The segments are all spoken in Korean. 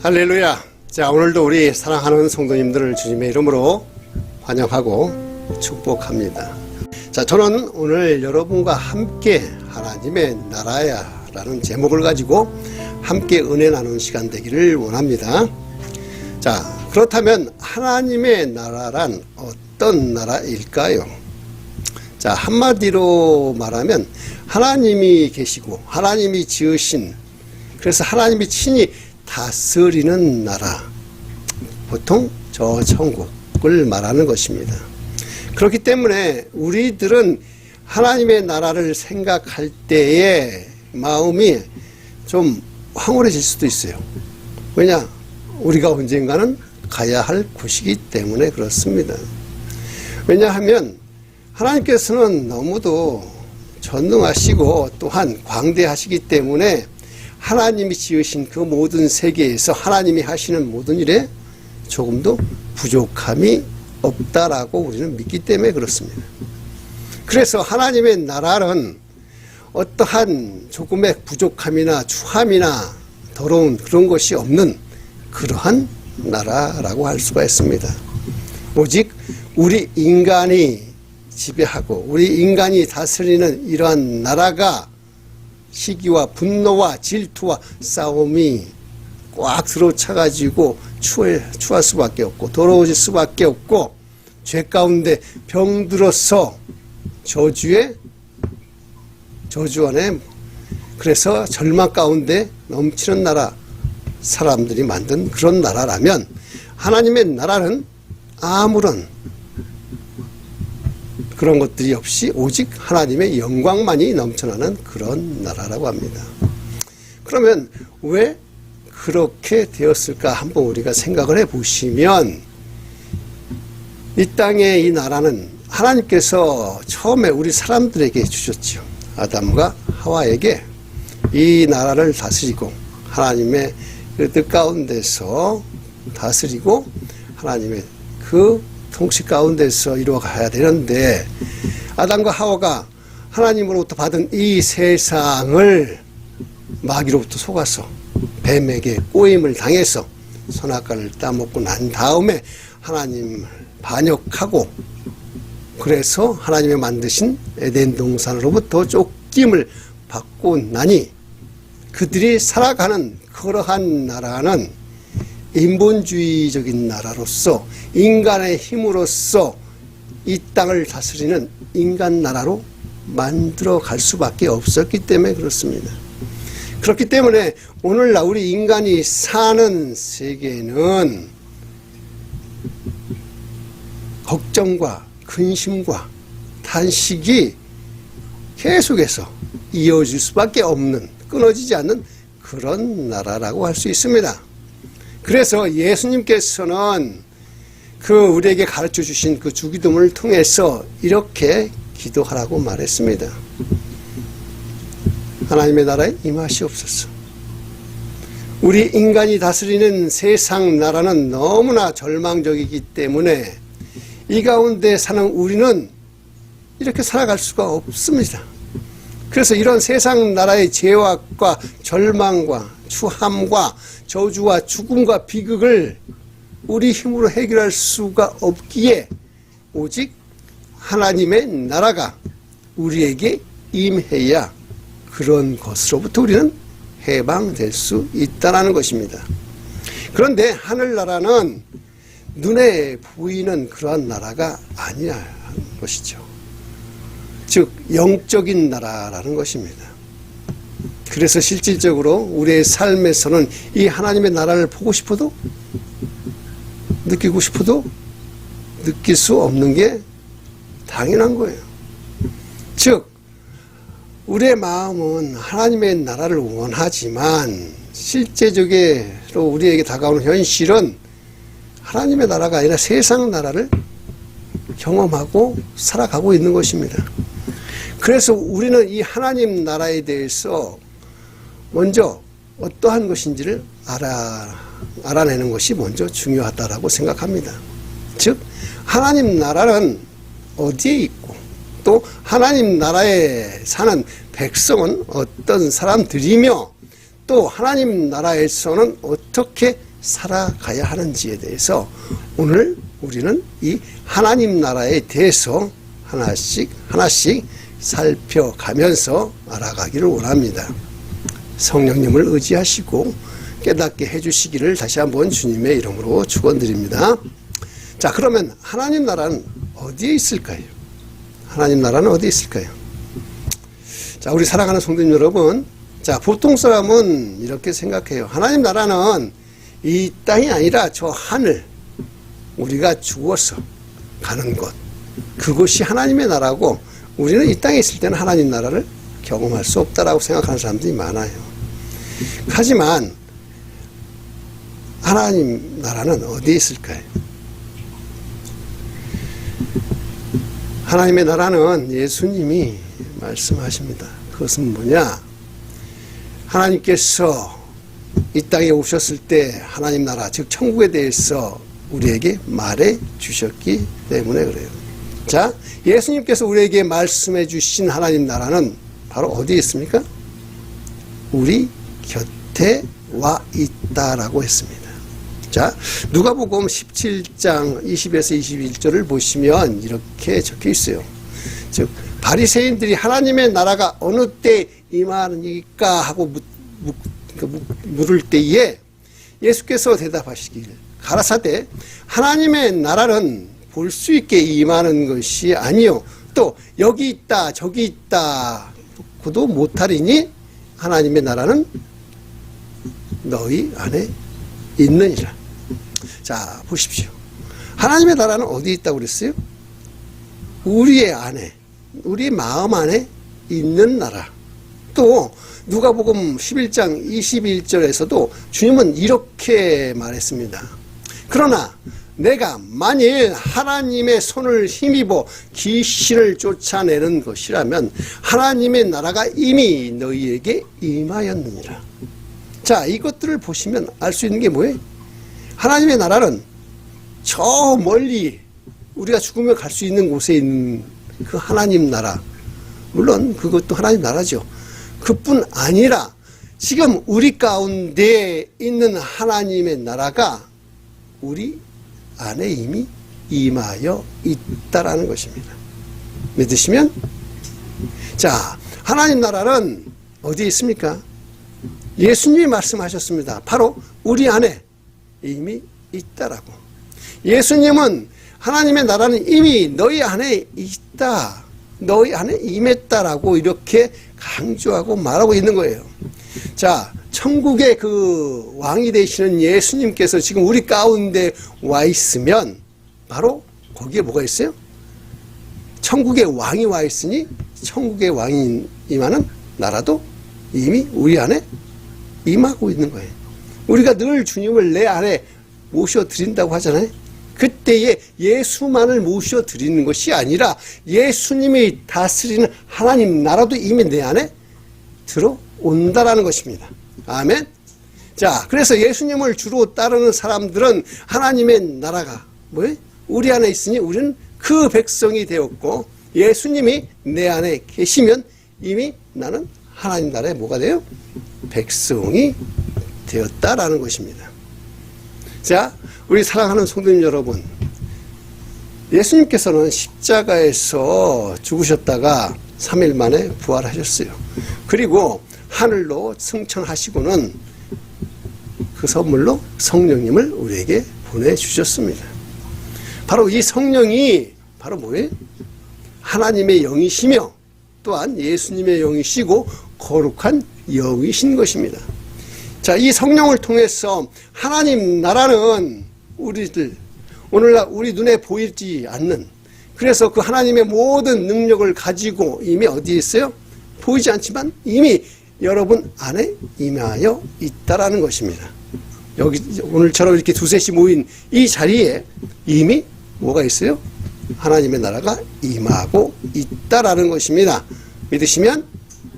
할렐루야. 자, 오늘도 우리 사랑하는 성도님들을 주님의 이름으로 환영하고 축복합니다. 자, 저는 오늘 여러분과 함께 하나님의 나라야 라는 제목을 가지고 함께 은혜 나누는 시간 되기를 원합니다. 자, 그렇다면 하나님의 나라란 어떤 나라일까요? 자, 한마디로 말하면 하나님이 계시고 하나님이 지으신, 그래서 하나님이 친히 다스리는 나라, 보통 저 천국을 말하는 것입니다. 그렇기 때문에 우리들은 하나님의 나라를 생각할 때에 마음이 좀 황홀해질 수도 있어요. 왜냐? 우리가 언젠가는 가야 할 곳이기 때문에 그렇습니다. 왜냐하면 하나님께서는 너무도 전능하시고 또한 광대하시기 때문에 하나님이 지으신 그 모든 세계에서 하나님이 하시는 모든 일에 조금도 부족함이 없다라고 우리는 믿기 때문에 그렇습니다. 그래서 하나님의 나라는 어떠한 조금의 부족함이나 추함이나 더러운 그런 것이 없는 그러한 나라라고 할 수가 있습니다. 오직 우리 인간이 지배하고 우리 인간이 다스리는 이러한 나라가 시기와 분노와 질투와 싸움이 꽉 들어차가지고 추할 수밖에 없고 더러워질 수밖에 없고 죄 가운데 병들어서 저주 안에, 그래서 절망 가운데 넘치는 나라, 사람들이 만든 그런 나라라면 하나님의 나라는 아무런 그런 것들이 없이 오직 하나님의 영광만이 넘쳐나는 그런 나라라고 합니다. 그러면 왜 그렇게 되었을까 한번 우리가 생각을 해보시면, 이 땅의 이 나라는 하나님께서 처음에 우리 사람들에게 주셨죠. 아담과 하와에게 이 나라를 다스리고 하나님의 그 뜻 가운데서 다스리고 하나님의 그 통치 가운데서 이루어가야 되는데, 아담과 하와가 하나님으로부터 받은 이 세상을 마귀로부터 속아서 뱀에게 꼬임을 당해서 선악과를 따먹고 난 다음에 하나님을 반역하고, 그래서 하나님의 만드신 에덴 동산으로부터 쫓김을 받고 나니 그들이 살아가는 그러한 나라는 인본주의적인 나라로서 인간의 힘으로써 이 땅을 다스리는 인간 나라로 만들어 갈 수밖에 없었기 때문에 그렇습니다. 그렇기 때문에 오늘날 우리 인간이 사는 세계는 걱정과 근심과 탄식이 계속해서 이어질 수밖에 없는, 끊어지지 않는 그런 나라라고 할 수 있습니다. 그래서 예수님께서는 그 우리에게 가르쳐 주신 그 주기도문을 통해서 이렇게 기도하라고 말했습니다. 하나님의 나라에 임하시옵소서. 우리 인간이 다스리는 세상 나라는 너무나 절망적이기 때문에 이 가운데 사는 우리는 이렇게 살아갈 수가 없습니다. 그래서 이런 세상 나라의 죄악과 절망과 추함과 저주와 죽음과 비극을 우리 힘으로 해결할 수가 없기에 오직 하나님의 나라가 우리에게 임해야 그런 것으로부터 우리는 해방될 수 있다는 것입니다. 그런데 하늘나라는 눈에 보이는 그러한 나라가 아니라는 것이죠. 즉 영적인 나라라는 것입니다. 그래서 실질적으로 우리의 삶에서는 이 하나님의 나라를 보고 싶어도 느끼고 싶어도 느낄 수 없는 게 당연한 거예요. 즉 우리의 마음은 하나님의 나라를 원하지만 실제적으로 우리에게 다가오는 현실은 하나님의 나라가 아니라 세상 나라를 경험하고 살아가고 있는 것입니다. 그래서 우리는 이 하나님 나라에 대해서 먼저 어떠한 것인지를 알아내는 것이 먼저 중요하다고 생각합니다. 즉 하나님 나라는 어디에 있고 또 하나님 나라에 사는 백성은 어떤 사람들이며 또 하나님 나라에서는 어떻게 살아가야 하는지에 대해서 오늘 우리는 이 하나님 나라에 대해서 하나씩 살펴가면서 알아가기를 원합니다. 성령님을 의지하시고 깨닫게 해주시기를 다시 한번 주님의 이름으로 축원드립니다. 자, 그러면 하나님 나라는 어디에 있을까요? 하나님 나라는 어디에 있을까요? 자, 우리 사랑하는 성도님 여러분, 자, 보통 사람은 이렇게 생각해요. 하나님 나라는 이 땅이 아니라 저 하늘, 우리가 죽어서 가는 곳, 그곳이 하나님의 나라고, 우리는 이 땅에 있을 때는 하나님 나라를 경험할 수 없다라고 생각하는 사람들이 많아요. 하지만 하나님 나라는 어디에 있을까요? 하나님의 나라는 예수님이 말씀하십니다. 그것은 뭐냐? 하나님께서 이 땅에 오셨을 때 하나님 나라, 즉 천국에 대해서 우리에게 말해 주셨기 때문에 그래요. 자, 예수님께서 우리에게 말씀해 주신 하나님 나라는 바로 어디에 있습니까? 우리 곁에 와 있다라고 했습니다. 자, 누가복음 17장 20에서 21절을 보시면 이렇게 적혀 있어요. 즉, 바리새인들이 하나님의 나라가 어느 때 임하니까 하고 물을 때에 예수께서 대답하시길 가라사대, 하나님의 나라는 볼 수 있게 임하는 것이 아니요 또 여기 있다 저기 있다 그도 못하리니 하나님의 나라는 너희 안에 있느니라. 자, 보십시오. 하나님의 나라는 어디 있다고 그랬어요? 우리의 안에, 우리 마음 안에 있는 나라. 또 누가복음 11장 21절에서도 주님은 이렇게 말했습니다. 그러나 내가 만일 하나님의 손을 힘입어 귀신을 쫓아내는 것이라면 하나님의 나라가 이미 너희에게 임하였느니라. 자, 이것들을 보시면 알 수 있는 게 뭐예요? 하나님의 나라는 저 멀리 우리가 죽으면 갈 수 있는 곳에 있는 그 하나님 나라, 물론 그것도 하나님 나라죠. 그뿐 아니라 지금 우리 가운데 있는 하나님의 나라가 우리 안에 이미 임하여 있다라는 것입니다. 믿으시면? 자, 하나님 나라는 어디에 있습니까? 예수님이 말씀하셨습니다. 바로 우리 안에 이미 있다라고. 예수님은 하나님의 나라는 이미 너희 안에 있다, 너희 안에 임했다라고 이렇게 강조하고 말하고 있는 거예요. 자, 천국의 그 왕이 되시는 예수님께서 지금 우리 가운데 와 있으면 바로 거기에 뭐가 있어요? 천국의 왕이 와 있으니 천국의 왕이 임하는 나라도 이미 우리 안에 임하고 있는 거예요. 우리가 늘 주님을 내 안에 모셔드린다고 하잖아요. 그때에 예수만을 모셔드리는 것이 아니라 예수님이 다스리는 하나님 나라도 이미 내 안에 들어온다라는 것입니다. 아멘. 자, 그래서 예수님을 주로 따르는 사람들은 하나님의 나라가 뭐예요? 우리 안에 있으니 우리는 그 백성이 되었고, 예수님이 내 안에 계시면 이미 나는 하나님 나라에 뭐가 돼요? 백성이 되었다라는 것입니다. 자, 우리 사랑하는 성도님 여러분, 예수님께서는 십자가에서 죽으셨다가 3일 만에 부활하셨어요. 그리고 하늘로 승천하시고는 그 선물로 성령님을 우리에게 보내주셨습니다. 바로 이 성령이 바로 뭐예요? 하나님의 영이시며 또한 예수님의 영이시고 거룩한 영이신 것입니다. 자, 이 성령을 통해서 하나님 나라는 우리들, 오늘날 우리 눈에 보이지 않는, 그래서 그 하나님의 모든 능력을 가지고 이미 어디에 있어요? 보이지 않지만 이미 여러분 안에 임하여 있다라는 것입니다. 여기 오늘처럼 이렇게 두셋이 모인 이 자리에 이미 뭐가 있어요? 하나님의 나라가 임하고 있다라는 것입니다. 믿으시면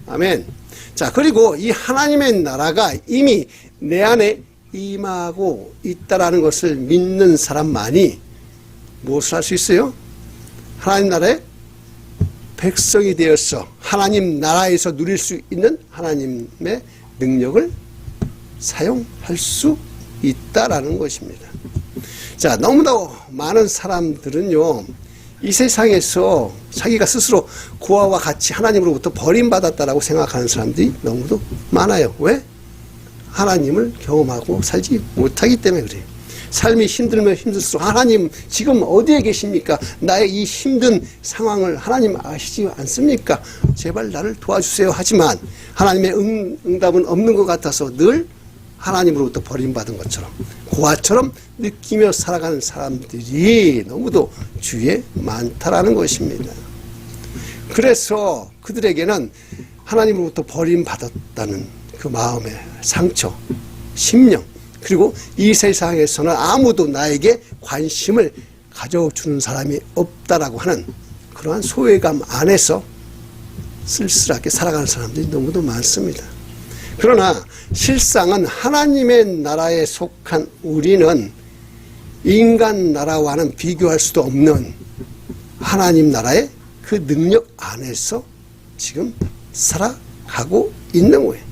아멘. 자, 그리고 이 하나님의 나라가 이미 내 안에 임하고 있다라는 것을 믿는 사람만이 무엇을 할 수 있어요? 하나님 나라의 백성이 되어서 하나님 나라에서 누릴 수 있는 하나님의 능력을 사용할 수 있다라는 것입니다. 자, 너무나 많은 사람들은요, 이 세상에서 자기가 스스로 고아와 같이 하나님으로부터 버림받았다라고 생각하는 사람들이 너무도 많아요. 왜? 하나님을 경험하고 살지 못하기 때문에 그래요. 삶이 힘들면 힘들수록 하나님 지금 어디에 계십니까? 나의 이 힘든 상황을 하나님 아시지 않습니까? 제발 나를 도와주세요 하지만 하나님의 응답은 없는 것 같아서 늘 하나님으로부터 버림받은 것처럼 고아처럼 느끼며 살아가는 사람들이 너무도 주위에 많다라는 것입니다. 그래서 그들에게는 하나님으로부터 버림받았다는 그 마음의 상처, 심령, 그리고 이 세상에서는 아무도 나에게 관심을 가져주는 사람이 없다라고 하는 그러한 소외감 안에서 쓸쓸하게 살아가는 사람들이 너무도 많습니다. 그러나 실상은 하나님의 나라에 속한 우리는 인간 나라와는 비교할 수도 없는 하나님 나라의 그 능력 안에서 지금 살아가고 있는 거예요.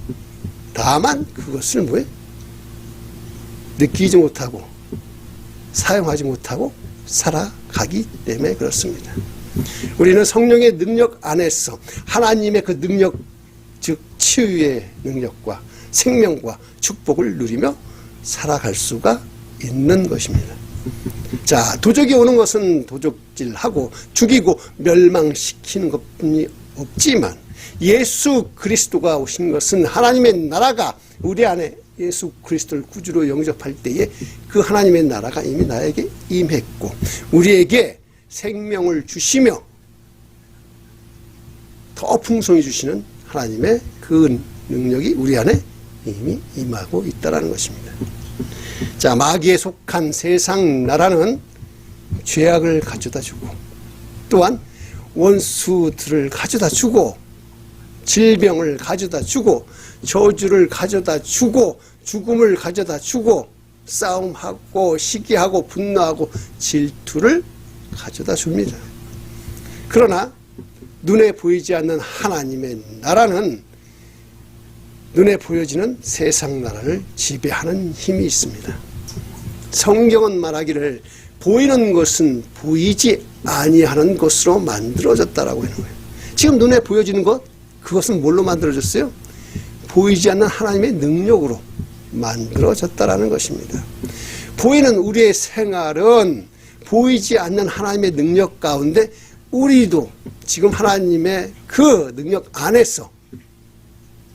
다만 그것을 뭐예요? 느끼지 못하고 사용하지 못하고 살아가기 때문에 그렇습니다. 우리는 성령의 능력 안에서 하나님의 그 능력, 즉 치유의 능력과 생명과 축복을 누리며 살아갈 수가 있는 것입니다. 자, 도적이 오는 것은 도적질하고 죽이고 멸망시키는 것뿐이 없지만 예수 그리스도가 오신 것은 하나님의 나라가 우리 안에 예수 그리스도를 구주로 영접할 때에 그 하나님의 나라가 이미 나에게 임했고 우리에게 생명을 주시며 더 풍성히 주시는 하나님의 그 능력이 우리 안에 이미 임하고 있다는 것입니다. 자, 마귀에 속한 세상 나라는 죄악을 가져다 주고 또한 원수들을 가져다 주고 질병을 가져다 주고 저주를 가져다 주고 죽음을 가져다 주고 싸움하고 시기하고 분노하고 질투를 가져다 줍니다. 그러나 눈에 보이지 않는 하나님의 나라는 눈에 보여지는 세상 나라를 지배하는 힘이 있습니다. 성경은 말하기를 보이는 것은 보이지 아니하는 것으로 만들어졌다라고 하는 거예요. 지금 눈에 보여지는 것, 그것은 뭘로 만들어졌어요? 보이지 않는 하나님의 능력으로 만들어졌다라는 것입니다. 보이는 우리의 생활은 보이지 않는 하나님의 능력 가운데 우리도 지금 하나님의 그 능력 안에서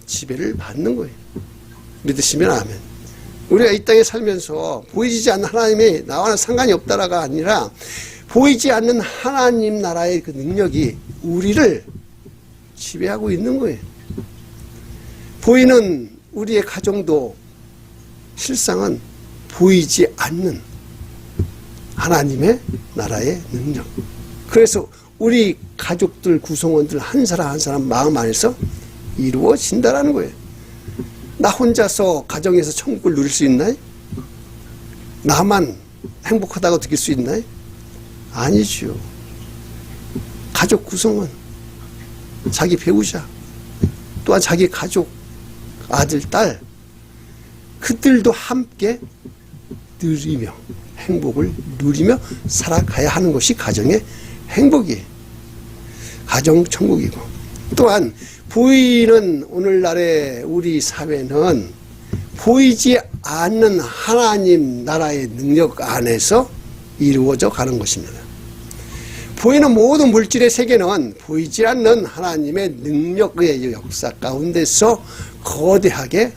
지배를 받는 거예요. 믿으시면 아멘. 우리가 이 땅에 살면서 보이지 않는 하나님이 나와는 상관이 없다라가 아니라 보이지 않는 하나님 나라의 그 능력이 우리를 지배하고 있는 거예요. 보이는 우리의 가정도 실상은 보이지 않는 하나님의 나라의 능력. 그래서 우리 가족들 구성원들 한 사람 한 사람 마음 안에서 이루어진다라는 거예요. 나 혼자서 가정에서 천국을 누릴 수 있나요? 나만 행복하다고 느낄 수 있나요? 아니죠. 가족 구성원, 자기 배우자, 또한 자기 가족, 아들, 딸, 그들도 함께 누리며 행복을 누리며 살아가야 하는 것이 가정의 행복이에요. 가정 천국이고 또한 보이는 오늘날의 우리 사회는 보이지 않는 하나님 나라의 능력 안에서 이루어져 가는 것입니다. 보이는 모든 물질의 세계는 보이지 않는 하나님의 능력의 역사 가운데서 거대하게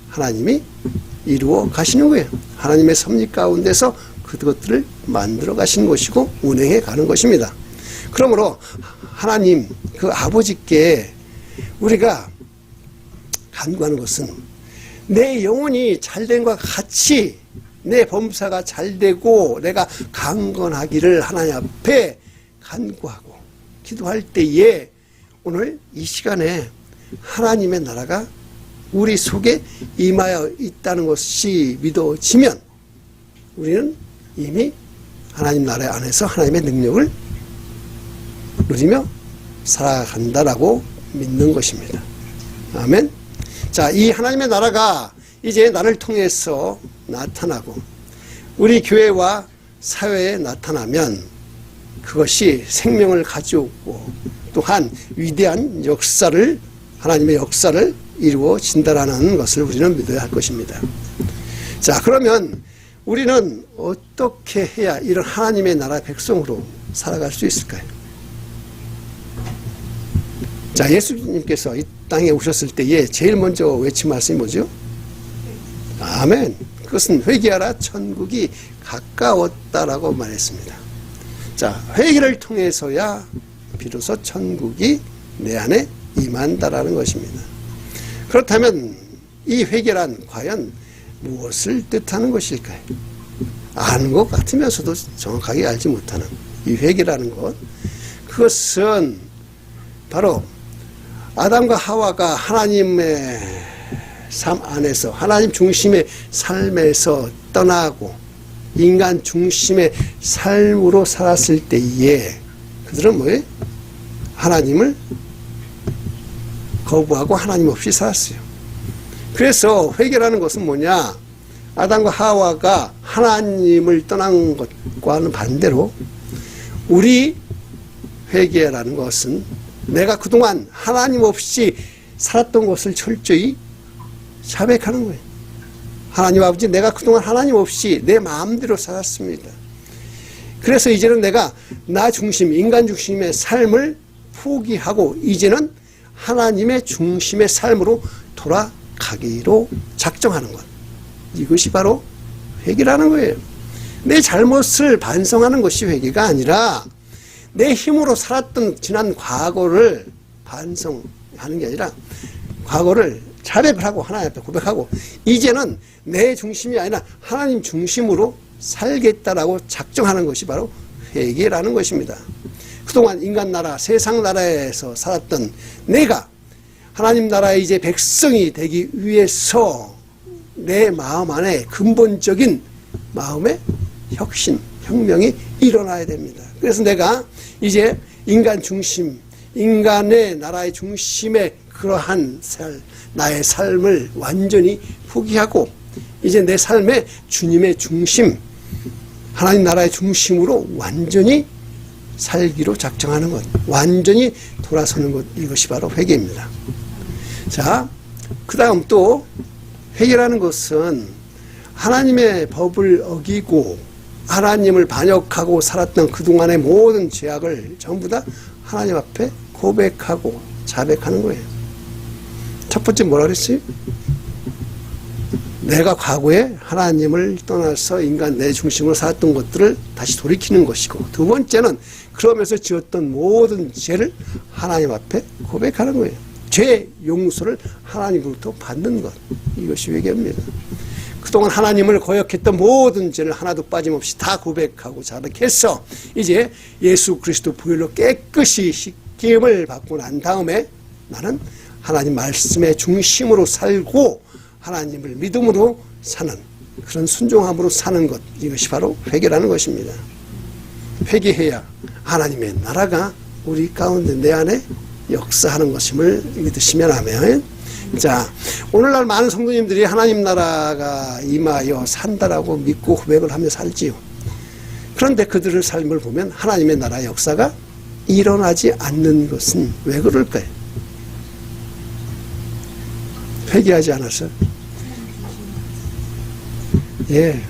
하나님이 이루어 가시는 거예요. 하나님의 섭리 가운데서 그것들을 만들어 가시는 것이고 운행해 가는 것입니다. 그러므로 하나님 그 아버지께 우리가 간구하는 것은 내 영혼이 잘된 것과 같이 내 범사가 잘되고 내가 강건하기를 하나님 앞에 간구하고 기도할 때에 오늘 이 시간에 하나님의 나라가 우리 속에 임하여 있다는 것이 믿어지면 우리는 이미 하나님 나라 안에서 하나님의 능력을 누리며 살아간다라고 믿는 것입니다. 아멘. 자, 이 하나님의 나라가 이제 나를 통해서 나타나고 우리 교회와 사회에 나타나면 그것이 생명을 가져오고 또한 위대한 역사를, 하나님의 역사를 이루어진다라는 것을 우리는 믿어야 할 것입니다. 자, 그러면 우리는 어떻게 해야 이런 하나님의 나라 백성으로 살아갈 수 있을까요? 자, 예수님께서 이 땅에 오셨을 때에 제일 먼저 외친 말씀이 뭐죠? 아멘. 그것은 회개하라, 천국이 가까웠다라고 말했습니다. 자, 회개를 통해서야 비로소 천국이 내 안에 임한다라는 것입니다. 그렇다면 이 회개란 과연 무엇을 뜻하는 것일까요? 아는 것 같으면서도 정확하게 알지 못하는 이 회개라는 것, 그것은 바로 아담과 하와가 하나님의 삶 안에서, 하나님 중심의 삶에서 떠나고 인간 중심의 삶으로 살았을 때에 그들은 뭐예요? 하나님을 거부하고 하나님 없이 살았어요. 그래서 회개라는 것은 뭐냐? 아담과 하와가 하나님을 떠난 것과는 반대로 우리 회개라는 것은 내가 그동안 하나님 없이 살았던 것을 철저히 자백하는 거예요. 하나님 아버지, 내가 그동안 하나님 없이 내 마음대로 살았습니다. 그래서 이제는 내가 나 중심, 인간 중심의 삶을 포기하고 이제는 하나님의 중심의 삶으로 돌아가기로 작정하는 것. 이것이 바로 회개라는 거예요. 내 잘못을 반성하는 것이 회개가 아니라 내 힘으로 살았던 지난 과거를 반성하는 게 아니라 과거를 자백을 하고 하나님 앞에 고백하고 이제는 내 중심이 아니라 하나님 중심으로 살겠다라고 작정하는 것이 바로 회개라는 것입니다. 그동안 인간 나라, 세상 나라에서 살았던 내가 하나님 나라의 이제 백성이 되기 위해서 내 마음 안에 근본적인 마음의 혁신, 혁명이 일어나야 됩니다. 그래서 내가 이제 인간 중심, 인간의 나라의 중심의 그러한 나의 삶을 완전히 포기하고 이제 내 삶의 주님의 중심, 하나님 나라의 중심으로 완전히 살기로 작정하는 것, 완전히 돌아서는 것, 이것이 바로 회개입니다. 자, 그 다음 또 회개라는 것은 하나님의 법을 어기고 하나님을 반역하고 살았던 그동안의 모든 죄악을 전부 다 하나님 앞에 고백하고 자백하는 거예요. 첫 번째 뭐라 그랬어요? 내가 과거에 하나님을 떠나서 인간 내 중심으로 살았던 것들을 다시 돌이키는 것이고, 두 번째는 그러면서 지었던 모든 죄를 하나님 앞에 고백하는 거예요. 죄 용서를 하나님으로부터 받는 것, 이것이 회개입니다. 그동안 하나님을 거역했던 모든 죄를 하나도 빠짐없이 다 고백하고 자백해서 이제 예수 그리스도 보혈로 깨끗이 씻김을 받고 난 다음에 나는 하나님 말씀의 중심으로 살고 하나님을 믿음으로 사는, 그런 순종함으로 사는 것, 이것이 바로 회개라는 것입니다. 회개해야 하나님의 나라가 우리 가운데 내 안에 역사하는 것임을 믿으시면 아멘. 자, 오늘날 많은 성도님들이 하나님 나라가 임하여 산다라고 믿고 고백을 하며 살지요. 그런데 그들의 삶을 보면 하나님의 나라의 역사가 일어나지 않는 것은 왜 그럴까요? 회개하지 않아서? 예,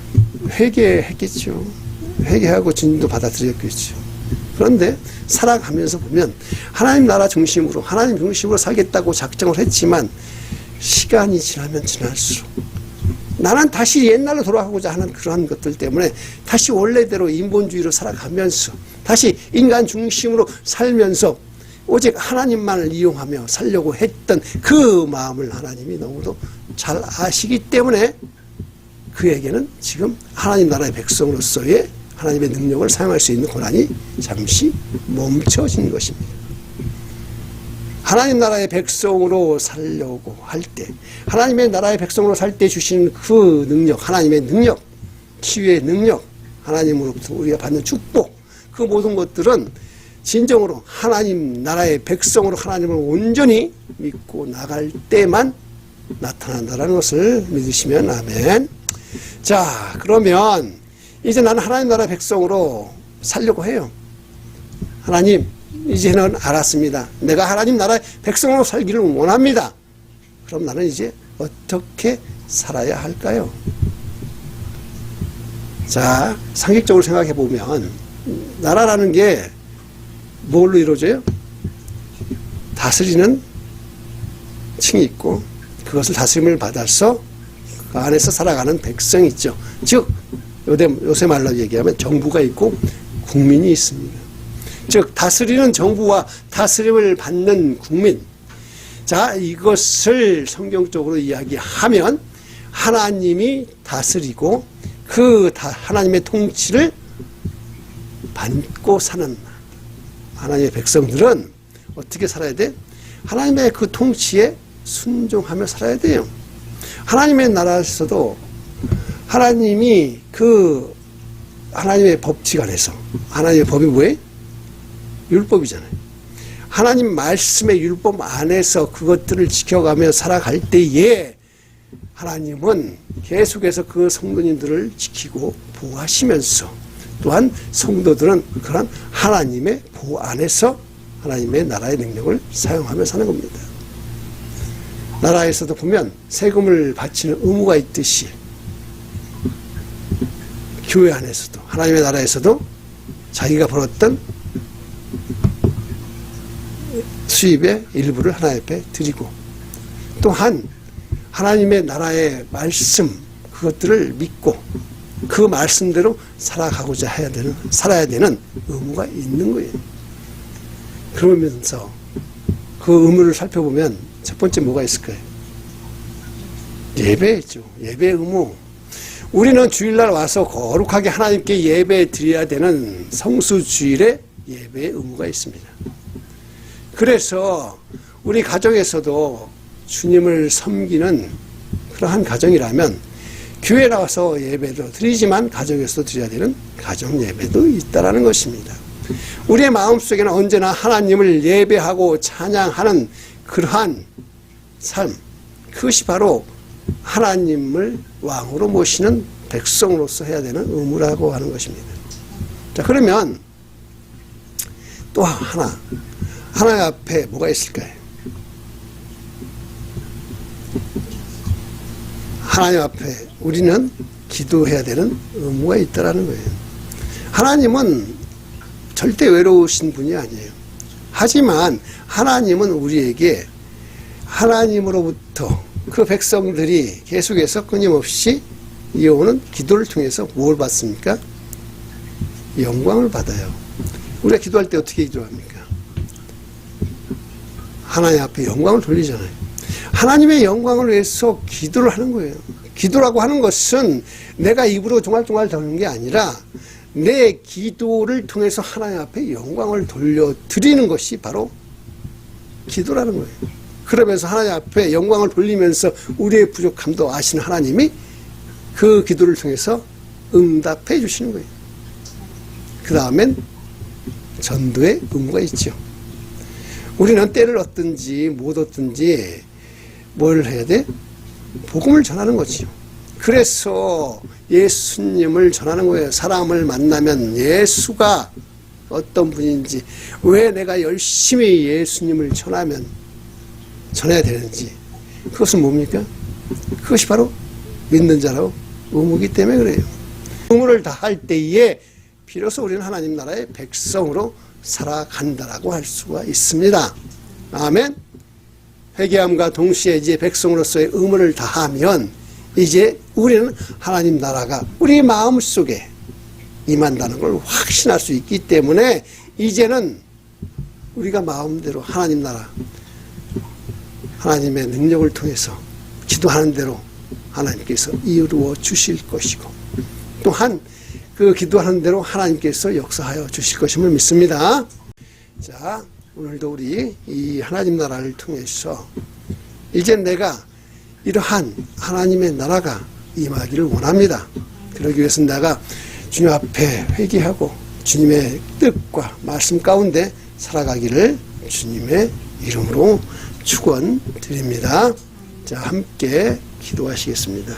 회개했겠죠. 회개하고 진리도 받아들였겠죠. 그런데 살아가면서 보면 하나님 나라 중심으로, 하나님 중심으로 살겠다고 작정을 했지만 시간이 지나면 지날수록 나는 다시 옛날로 돌아가고자 하는 그러한 것들 때문에 다시 원래대로 인본주의로 살아가면서 다시 인간 중심으로 살면서 오직 하나님만을 이용하며 살려고 했던 그 마음을 하나님이 너무도 잘 아시기 때문에 그에게는 지금 하나님 나라의 백성으로서의 하나님의 능력을 사용할 수 있는 권한이 잠시 멈춰진 것입니다. 하나님 나라의 백성으로 살려고 할 때, 하나님의 나라의 백성으로 살 때 주시는 그 능력, 하나님의 능력, 치유의 능력, 하나님으로부터 우리가 받는 축복, 그 모든 것들은 진정으로 하나님 나라의 백성으로 하나님을 온전히 믿고 나갈 때만 나타난다는 것을 믿으시면 아멘. 자, 그러면 이제 나는 하나님 나라 백성으로 살려고 해요. 하나님, 이제는 알았습니다. 내가 하나님 나라의 백성으로 살기를 원합니다. 그럼 나는 이제 어떻게 살아야 할까요? 자, 상식적으로 생각해 보면 나라라는 게 뭘로 이루어져요? 다스리는 층이 있고 그것을 다스림을 받아서 그 안에서 살아가는 백성이 있죠. 즉 요새 말로 얘기하면 정부가 있고 국민이 있습니다. 즉 다스리는 정부와 다스림을 받는 국민. 자, 이것을 성경적으로 이야기하면 하나님이 다스리고 그 하나님의 통치를 받고 사는 하나님의 백성들은 어떻게 살아야 돼? 하나님의 그 통치에 순종하며 살아야 돼요. 하나님의 나라에서도 하나님이 그 하나님의 법칙 안에서, 하나님의 법이 뭐예요? 율법이잖아요. 하나님 말씀의 율법 안에서 그것들을 지켜가며 살아갈 때에 하나님은 계속해서 그 성도님들을 지키고 보호하시면서 또한 성도들은 그런 하나님의 보호 안에서 하나님의 나라의 능력을 사용하며 사는 겁니다. 나라에서도 보면 세금을 바치는 의무가 있듯이 교회 안에서도 하나님의 나라에서도 자기가 벌었던 수입의 일부를 하나님 앞에 드리고 또한 하나님의 나라의 말씀 그것들을 믿고 그 말씀대로 살아야 되는 의무가 있는 거예요. 그러면서 그 의무를 살펴보면 첫 번째 뭐가 있을까요? 예배죠. 예배 의무. 우리는 주일날 와서 거룩하게 하나님께 예배 드려야 되는 성수주일에 예배의 의무가 있습니다. 그래서 우리 가정에서도 주님을 섬기는 그러한 가정이라면 교회 나와서 예배도 드리지만 가정에서도 드려야 되는 가정 예배도 있다라는 것입니다. 우리의 마음속에는 언제나 하나님을 예배하고 찬양하는 그러한 삶, 그것이 바로 하나님을 왕으로 모시는 백성으로서 해야 되는 의무라고 하는 것입니다. 자, 그러면 또 하나님 앞에 뭐가 있을까요? 하나님 앞에 우리는 기도해야 되는 의무가 있다라는 거예요. 하나님은 절대 외로우신 분이 아니에요. 하지만 하나님은 우리에게 하나님으로부터 그 백성들이 계속해서 끊임없이 이어오는 기도를 통해서 뭘 받습니까? 영광을 받아요. 우리가 기도할 때 어떻게 기도합니까? 하나님 앞에 영광을 돌리잖아요. 하나님의 영광을 위해서 기도를 하는 거예요. 기도라고 하는 것은 내가 입으로 종알종알 더는 게 아니라 내 기도를 통해서 하나님 앞에 영광을 돌려드리는 것이 바로 기도라는 거예요. 그러면서 하나님 앞에 영광을 돌리면서 우리의 부족함도 아시는 하나님이 그 기도를 통해서 응답해 주시는 거예요. 그 다음엔 전도의 의무가 있죠. 우리는 때를 얻든지 못 얻든지 뭘 해야 돼? 복음을 전하는 거지요. 그래서 예수님을 전하는 거예요. 사람을 만나면 예수가 어떤 분인지, 왜 내가 열심히 예수님을 전해야 되는지, 그것은 뭡니까? 그것이 바로 믿는 자라고 의무이기 때문에 그래요. 의무를 다할 때에 비로소 우리는 하나님 나라의 백성으로 살아간다라고 할 수가 있습니다. 아멘. 회개함과 동시에 이제 백성으로서의 의무를 다하면 이제 우리는 하나님 나라가 우리 마음속에 임한다는 걸 확신할 수 있기 때문에 이제는 우리가 마음대로 하나님 나라, 하나님의 능력을 통해서 기도하는 대로 하나님께서 이루어 주실 것이고 또한 그 기도하는 대로 하나님께서 역사하여 주실 것임을 믿습니다. 자, 오늘도 우리 이 하나님 나라를 통해서 이제 내가 이러한 하나님의 나라가 임하기를 원합니다. 그러기 위해서 내가 주님 앞에 회개하고 주님의 뜻과 말씀 가운데 살아가기를 주님의 이름으로 축원드립니다. 자, 함께 기도하시겠습니다.